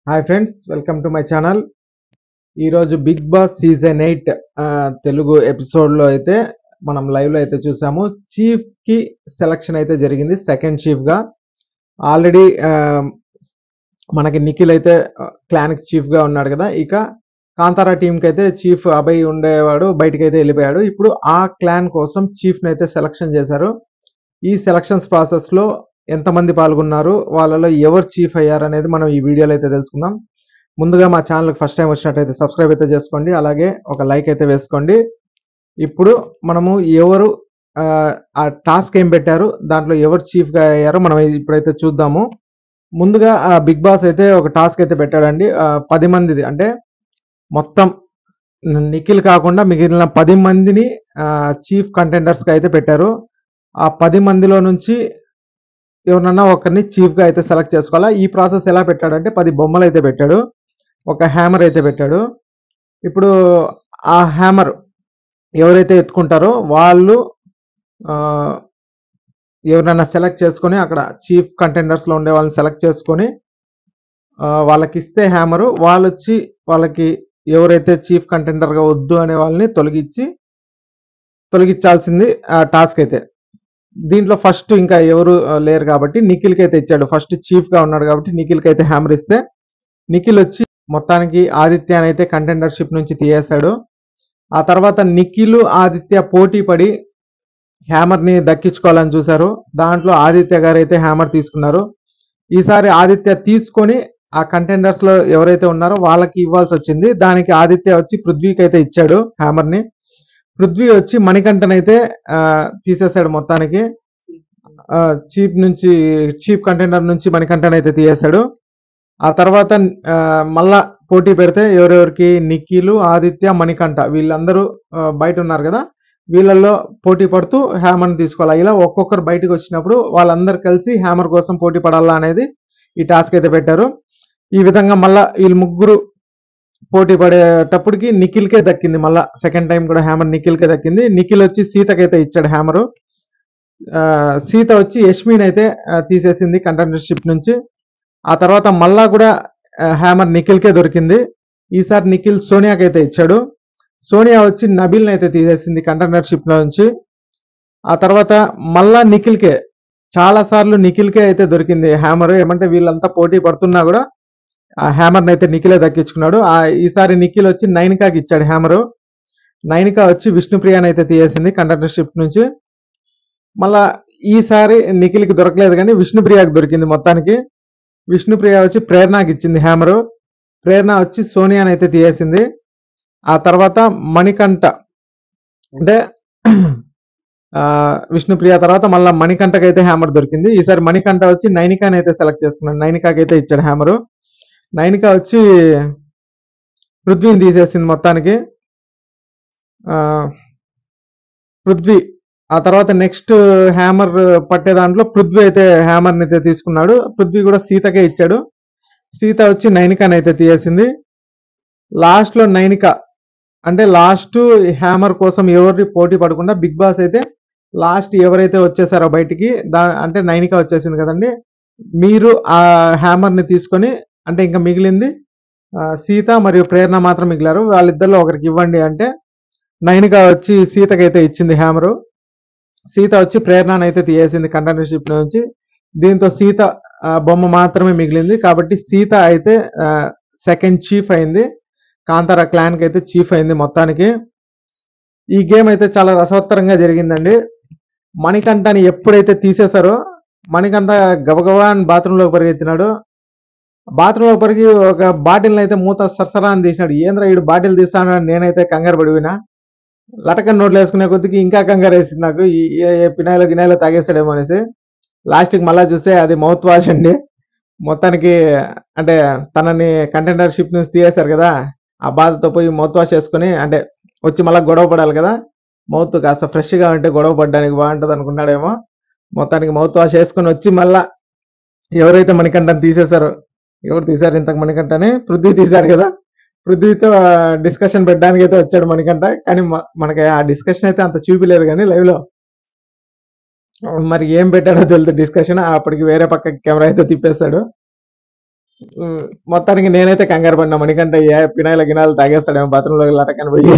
Hi friends, welcome to my channel. ఈరోజు big boss season 8 Telugu ఎపిసోడ్లో అయితే మనం లైవ్లో అయితే చూసాము. చీఫ్కి సెలక్షన్ అయితే జరిగింది. సెకండ్ చీఫ్గా ఆల్రెడీ మనకి నిఖిల్ అయితే క్లాన్కి చీఫ్గా ఉన్నాడు కదా. ఇక కాంతారా టీంకి అయితే చీఫ్ అభయ్ ఉండేవాడు, బయటకు అయితే వెళ్ళిపోయాడు. ఇప్పుడు ఆ క్లాన్ కోసం చీఫ్ని అయితే సెలక్షన్ చేశారు. ఈ సెలక్షన్స్ ప్రాసెస్లో ఎంతమంది పాల్గొన్నారు, వాళ్ళలో ఎవరు చీఫ్ అయ్యారు అనేది మనం ఈ వీడియోలో అయితే తెలుసుకుందాం. ముందుగా మా ఛానల్కి ఫస్ట్ టైం వచ్చినట్టయితే సబ్స్క్రైబ్ అయితే చేసుకోండి, అలాగే ఒక లైక్ అయితే వేసుకోండి. ఇప్పుడు మనము ఎవరు ఆ టాస్క్ ఏం పెట్టారు, దాంట్లో ఎవరు చీఫ్గా అయ్యారో మనం ఇప్పుడైతే చూద్దాము. ముందుగా బిగ్ బాస్ అయితే ఒక టాస్క్ అయితే పెట్టాడండి. 10 మందిది, అంటే మొత్తం నిఖిల్ కాకుండా మిగిలిన 10 మందిని చీఫ్ కంటెండర్స్గా అయితే పెట్టారు. ఆ 10 మందిలో నుంచి ఎవరినన్నా ఒకరిని చీఫ్గా అయితే సెలెక్ట్ చేసుకోవాలా. ఈ ప్రాసెస్ ఎలా పెట్టాడంటే 10 బొమ్మలు అయితే పెట్టాడు, ఒక హ్యామర్ అయితే పెట్టాడు. ఇప్పుడు ఆ హ్యామర్ ఎవరైతే ఎత్తుకుంటారో వాళ్ళు ఎవరినైనా సెలెక్ట్ చేసుకొని అక్కడ చీఫ్ కంటెండర్స్లో ఉండే వాళ్ళని సెలెక్ట్ చేసుకొని వాళ్ళకి ఇస్తే హ్యామరు, వాళ్ళు వచ్చి వాళ్ళకి ఎవరైతే చీఫ్ కంటెండర్గా వద్దు అనే వాళ్ళని తొలగించాల్సింది ఆ టాస్క్ అయితే. దీంట్లో ఫస్ట్ ఇంకా ఎవరు లేరు కాబట్టి నిఖిల్కి అయితే ఇచ్చాడు. ఫస్ట్ చీఫ్గా ఉన్నాడు కాబట్టి నిఖిల్కి అయితే హ్యామర్ ఇస్తే నిఖిల్ వచ్చి మొత్తానికి ఆదిత్యని అయితే కంటెండర్షిప్ నుంచి తీయేశాడు. ఆ తర్వాత నిఖిల్ ఆదిత్య పోటీ పడి హ్యామర్ని దక్కించుకోవాలని చూశారు. దాంట్లో ఆదిత్య గారు అయితే హ్యామర్ తీసుకున్నారు. ఈసారి ఆదిత్య తీసుకొని ఆ కంటెండర్స్లో ఎవరైతే ఉన్నారో వాళ్ళకి ఇవ్వాల్సి వచ్చింది. దానికి ఆదిత్య వచ్చి పృథ్వీకి అయితే ఇచ్చాడు హ్యామర్ని. పృథ్వీ వచ్చి మణికంఠనైతే తీసేశాడు. మొత్తానికి చీఫ్ కంటెండర్ నుంచి మణికంఠన్ అయితే తీసేశాడు. ఆ తర్వాత మళ్ళా పోటీ పెడితే ఎవరెవరికి, నిఖిల్, ఆదిత్య, మణికంఠ వీళ్ళందరూ బయట ఉన్నారు కదా, వీళ్ళల్లో పోటీ పడుతూ హ్యామర్ని తీసుకోవాలి. ఇలా ఒక్కొక్కరు బయటకు వచ్చినప్పుడు వాళ్ళందరూ కలిసి హ్యామర్ కోసం పోటీ పడాలా అనేది ఈ టాస్క్ అయితే పెట్టారు. ఈ విధంగా మళ్ళా వీళ్ళు ముగ్గురు పోటీ పడేటప్పటికి నిఖిల్కే దక్కింది. మళ్ళా సెకండ్ టైం కూడా హ్యామర్ నిఖిల్కే దక్కింది. నిఖిల్ వచ్చి సీతకైతే ఇచ్చాడు హ్యామరు. సీత వచ్చి యష్మిన్ అయితే తీసేసింది కంటెండర్షిప్ నుంచి. ఆ తర్వాత మళ్ళా కూడా హ్యామర్ నిఖిల్కే దొరికింది. ఈసారి నిఖిల్ సోనియాకైతే ఇచ్చాడు. సోనియా వచ్చి నబిల్ని అయితే తీసేసింది కంటెండర్షిప్ నుంచి. ఆ తర్వాత మళ్ళా నిఖిల్కే, చాలా సార్లు నిఖిల్కే అయితే దొరికింది హ్యామర్. ఏమంటే వీళ్ళంతా పోటీ పడుతున్నా కూడా ఆ హ్యామర్ని అయితే నిఖిలే దక్కించుకున్నాడు. ఈసారి నిఖిల్ వచ్చి నైనికాకి ఇచ్చాడు హ్యామరు. నైనిక వచ్చి విష్ణుప్రియని అయితే తీసేసింది కంటెండర్షిప్ నుంచి. మళ్ళా ఈసారి నిఖిల్కి దొరకలేదు కానీ విష్ణుప్రియకి దొరికింది. మొత్తానికి విష్ణుప్రియ వచ్చి ప్రేరణకి ఇచ్చింది హ్యామరు. ప్రేరణ వచ్చి సోనియాని అయితే తీసేసింది. ఆ తర్వాత మణికంఠ, అంటే విష్ణుప్రియ తర్వాత మళ్ళీ మణికంఠకి అయితే హ్యామర్ దొరికింది. ఈసారి మణికంఠ వచ్చి నైనికాని అయితే సెలెక్ట్ చేసుకున్నాడు. నైనికాకి అయితే ఇచ్చాడు హ్యామరు. నైనిక వచ్చి పృథ్వీని తీసేసింది. మొత్తానికి పృథ్వీ ఆ తర్వాత నెక్స్ట్ హ్యామర్ పట్టే దాంట్లో పృథ్వీ అయితే హ్యామర్ని అయితే తీసుకున్నాడు. పృథ్వీ కూడా సీతకే ఇచ్చాడు. సీత వచ్చి నైనికాని అయితే తీసేసింది. లాస్ట్లో నైనిక, అంటే లాస్ట్ హ్యామర్ కోసం ఎవరి పోటీ పడకుండా బిగ్ బాస్ అయితే లాస్ట్ ఎవరైతే వచ్చేసారో బయటికి, అంటే నైనిక వచ్చేసింది కదండి, మీరు ఆ హ్యామర్ని తీసుకొని, అంటే ఇంకా మిగిలింది సీత మరియు ప్రేరణ మాత్రం మిగిలారు, వాళ్ళిద్దరిలో ఒకరికి ఇవ్వండి అంటే నైనిక వచ్చి సీతకైతే ఇచ్చింది హ్యామరు. సీత వచ్చి ప్రేరణను అయితే తీసేసింది కంటెండర్షిప్ నుంచి. దీంతో సీత బొమ్మ మాత్రమే మిగిలింది కాబట్టి సీత అయితే సెకండ్ చీఫ్ అయింది. కాంతారా క్లాన్కి అయితే చీఫ్ అయింది. మొత్తానికి ఈ గేమ్ అయితే చాలా రసవత్తరంగా జరిగిందండి. మణికంఠని ఎప్పుడైతే తీసేశారో మణికంఠ గబగబా బాత్రూంలోకి పరిగెత్తినాడు. బాత్రూంలో పరిగి ఒక బాటిల్ని అయితే మూత సరసరా అని తీసినాడు. ఏంద్రా వీడు బాటిల్ తీస్తాను, నేనైతే కంగారు పడిపోయినా. లటకన్ నోట్లు వేసుకునే కొద్దికి ఇంకా కంగారు వేసింది నాకు, పినాయిలో గినాయిలో తాగేస్తాడేమో అనేసి. లాస్ట్కి మళ్ళీ చూస్తే అది మౌత్ వాష్ అండి. మొత్తానికి అంటే తనని కంటెండర్షిప్ నుంచి తీసేశారు కదా, ఆ బాధతో పోయి మౌత్ వాష్ వేసుకొని, అంటే వచ్చి మళ్ళీ గొడవ పడాలి కదా, మౌత్ కాస్త ఫ్రెష్గా ఉంటే గొడవ పడడానికి బాగుంటుంది అనుకున్నాడేమో. మొత్తానికి మౌత్ వాష్ వేసుకొని వచ్చి మళ్ళా ఎవరైతే మణికంఠని తీసేశారో, ఎవరు తీశారు ఇంతకు మణికంఠని, పృథ్వీ తీశారు కదా, పృథ్వీతో డిస్కషన్ పెట్టడానికి అయితే వచ్చాడు మణికంఠ. కానీ మనకి ఆ డిస్కషన్ అయితే అంత చూపిలేదు కానీ లైవ్లో. మరి ఏం పెట్టాడో తెలియదు డిస్కషన్. అప్పటికి వేరే పక్క కెమెరా అయితే తిప్పేశాడు. ఉమ్, మొత్తానికి నేనైతే కంగారు పడినా మణికంట పినాయిల గినాలు తాగేస్తాడేమో బాత్రూమ్ లో లటకని పోయి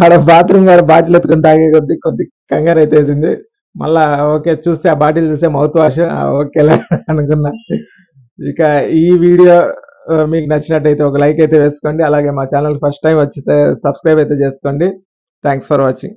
ఆడ బాత్రూమ్ గారు బాటిల్ ఎత్తుకుని తాగే కొద్ది కంగారు అయితే వేసింది. మళ్ళా ఓకే చూస్తే ఆ బాటిల్ చూస్తే మౌత్ వాష్ ఓకేలే అనుకున్నా. ఇక ఈ వీడియో మీకు నచ్చినట్టయితే ఒక లైక్ అయితే వేసుకోండి. అలాగే మా ఛానల్ ఫస్ట్ టైం వచ్చితే సబ్స్క్రైబ్ అయితే చేసుకోండి. Thanks for watching.